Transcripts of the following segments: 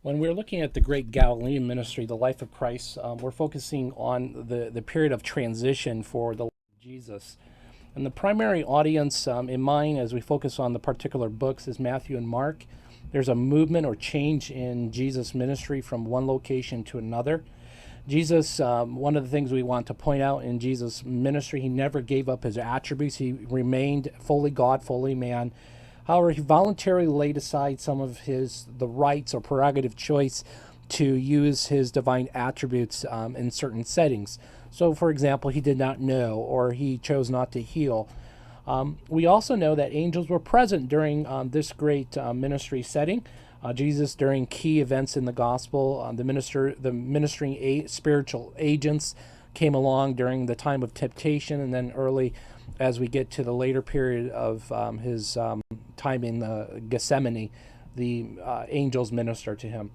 When we're looking at the great Galilean ministry, the life of Christ, we're focusing on the period of transition for the life of Jesus. And the primary audience in mind, as we focus on the particular books, is Matthew and Mark. There's a movement or change in Jesus' ministry from one location to another. Jesus, one of the things we want to point out in Jesus' ministry, he never gave up his attributes. He remained fully God, fully man. However, he voluntarily laid aside some of the rights or prerogative choice to use his divine attributes in certain settings. So, for example, he did not know or he chose not to heal. We also know that angels were present during this great ministry setting. Jesus, during key events in the gospel, the ministering spiritual agents came along during the time of temptation, and then early as we get to the later period of his time in Gethsemane, the angels minister to him.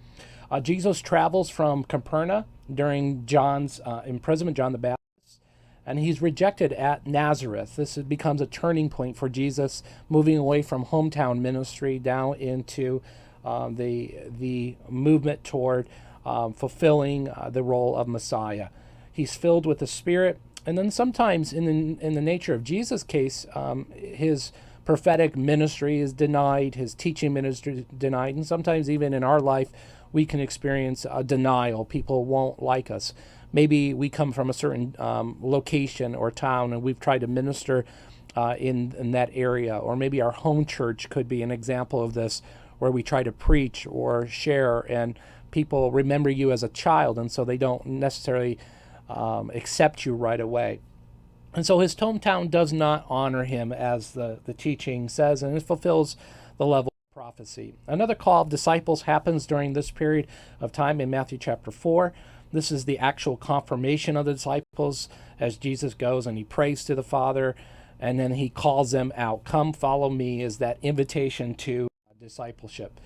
Jesus travels from Capernaum during John's imprisonment, John the Baptist, and he's rejected at Nazareth. This becomes a turning point for Jesus, moving away from hometown ministry down into the movement toward fulfilling the role of Messiah. He's filled with the Spirit, and then sometimes in the nature of Jesus' case, his prophetic ministry is denied, his teaching ministry is denied, and sometimes even in our life, we can experience a denial. People won't like us. Maybe we come from a certain location or town, and we've tried to minister in that area, or maybe our home church could be an example of this, where we try to preach or share, and people remember you as a child, and so they don't necessarily accept you right away. And so his hometown does not honor him, as the teaching says, and it fulfills the level of prophecy. Another call of disciples happens during this period of time in Matthew chapter 4. This is the actual confirmation of the disciples as Jesus goes and he prays to the Father, and then he calls them out. Come, follow me, is that invitation to discipleship.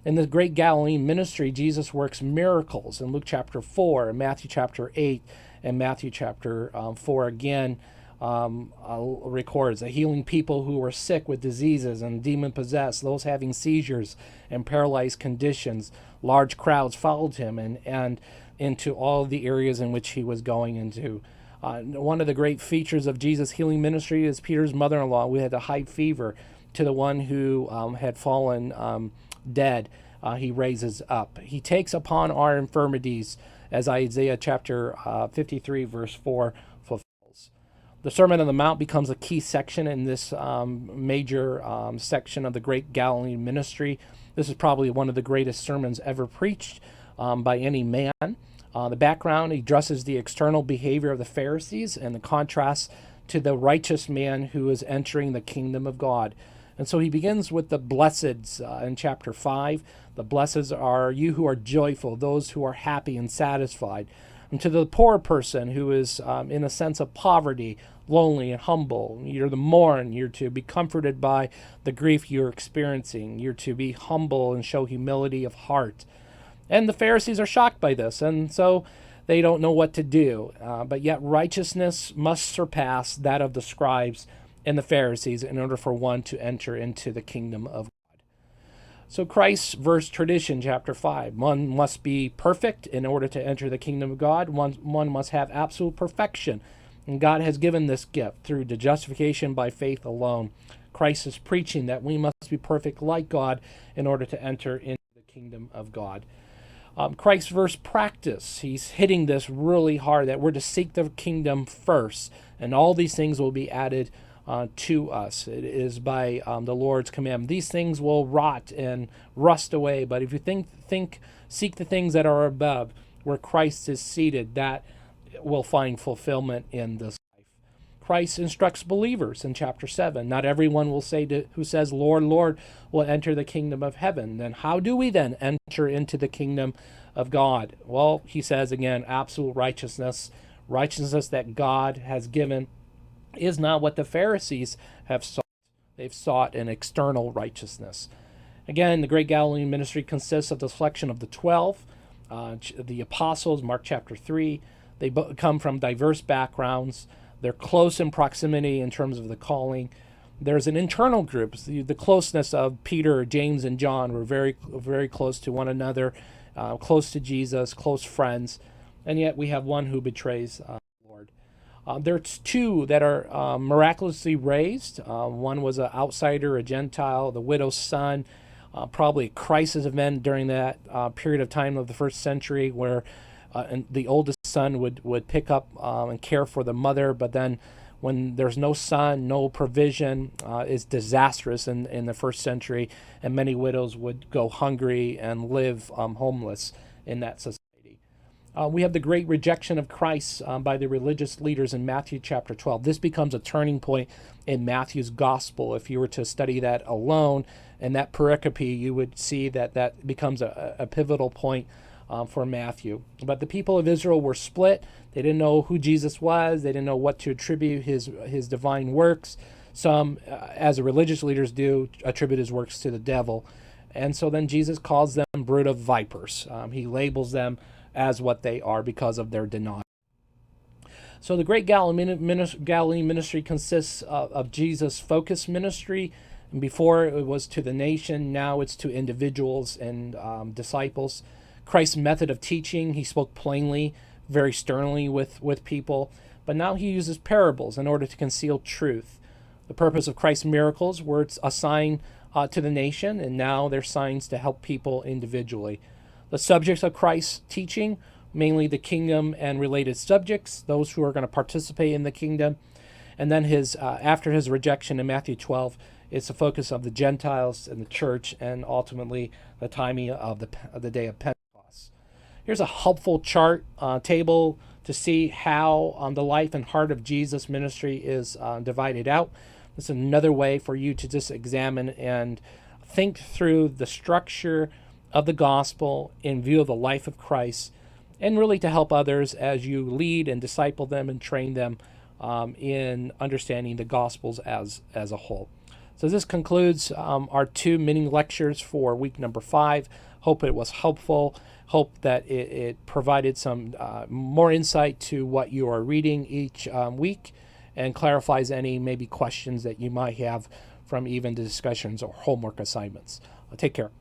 In the great Galilean ministry, Jesus works miracles in Luke chapter 4, and Matthew chapter 8, and Matthew chapter 4 again records healing people who were sick with diseases and demon-possessed, those having seizures and paralyzed conditions. Large crowds followed him and into all the areas in which he was going into. One of the great features of Jesus' healing ministry is Peter's mother-in-law, who had a high fever, to the one who had fallen dead. He raises up. He takes upon our infirmities, as Isaiah chapter 53, verse 4 fulfills. The Sermon on the Mount becomes a key section in this major section of the great Galilean ministry. This is probably one of the greatest sermons ever preached by any man. The background addresses the external behavior of the Pharisees and the contrast to the righteous man who is entering the kingdom of God. And so he begins with the blesseds in chapter 5. The blesseds are you who are joyful, those who are happy and satisfied. And to the poor person who is in a sense of poverty, lonely and humble, you're to mourn, you're to be comforted by the grief you're experiencing, you're to be humble and show humility of heart. And the Pharisees are shocked by this, and so they don't know what to do. But yet righteousness must surpass that of the scribes and the Pharisees in order for one to enter into the kingdom of God. So Christ's verse tradition, chapter 5, one must be perfect in order to enter the kingdom of God. One must have absolute perfection. And God has given this gift through the justification by faith alone. Christ is preaching that we must be perfect like God in order to enter into the kingdom of God. Christ's verse practice, he's hitting this really hard, that we're to seek the kingdom first, and all these things will be added to us. It is by the Lord's command. These things will rot and rust away, but if you seek the things that are above, where Christ is seated, that will find fulfillment in this life. Christ instructs believers in chapter 7. Not everyone will say who says, Lord, Lord, will enter the kingdom of heaven. Then how do we then enter into the kingdom of God? Well, he says again, absolute righteousness that God has given is not what the Pharisees have sought. They've sought an external righteousness. Again, the great Galilean ministry consists of the selection of the 12, the apostles, Mark chapter 3. They come from diverse backgrounds. They're close in proximity in terms of the calling. There's an internal group. The closeness of Peter, James, and John were very, very close to one another close to Jesus, close friends, and yet we have one who betrays the Lord. There's two that are miraculously raised. One was an outsider, a Gentile, the widow's son, probably a crisis event during that period of time of the first century where and the oldest son would pick up and care for the mother, but then when there's no son, no provision, is disastrous in the first century, and many widows would go hungry and live homeless in that society. We have the great rejection of Christ by the religious leaders in Matthew chapter 12. This becomes a turning point in Matthew's gospel. If you were to study that alone and that pericope, you would see that that becomes a pivotal point for Matthew. But the people of Israel were split. They didn't know who Jesus was. They didn't know what to attribute his divine works. Some, as the religious leaders do, attribute his works to the devil. And so then Jesus calls them brood of vipers. He labels them as what they are because of their denial. So the Great Galilean ministry consists of Jesus' focus ministry. And before it was to the nation, now it's to individuals and disciples. Christ's method of teaching, he spoke plainly, very sternly with people, but now he uses parables in order to conceal truth. The purpose of Christ's miracles were a sign to the nation, and now they're signs to help people individually. The subjects of Christ's teaching, mainly the kingdom and related subjects, those who are going to participate in the kingdom. And then after his rejection in Matthew 12, it's the focus of the Gentiles and the church, and ultimately the timing of the day of Pentecost. Here's a helpful chart table to see how the life and heart of Jesus' ministry is divided out. This is another way for you to just examine and think through the structure of the gospel in view of the life of Christ, and really to help others as you lead and disciple them and train them in understanding the gospels as a whole. So this concludes our 2 mini lectures for week number 5. Hope it was helpful. Hope that it provided some more insight to what you are reading each week, and clarifies any maybe questions that you might have from even the discussions or homework assignments. Take care.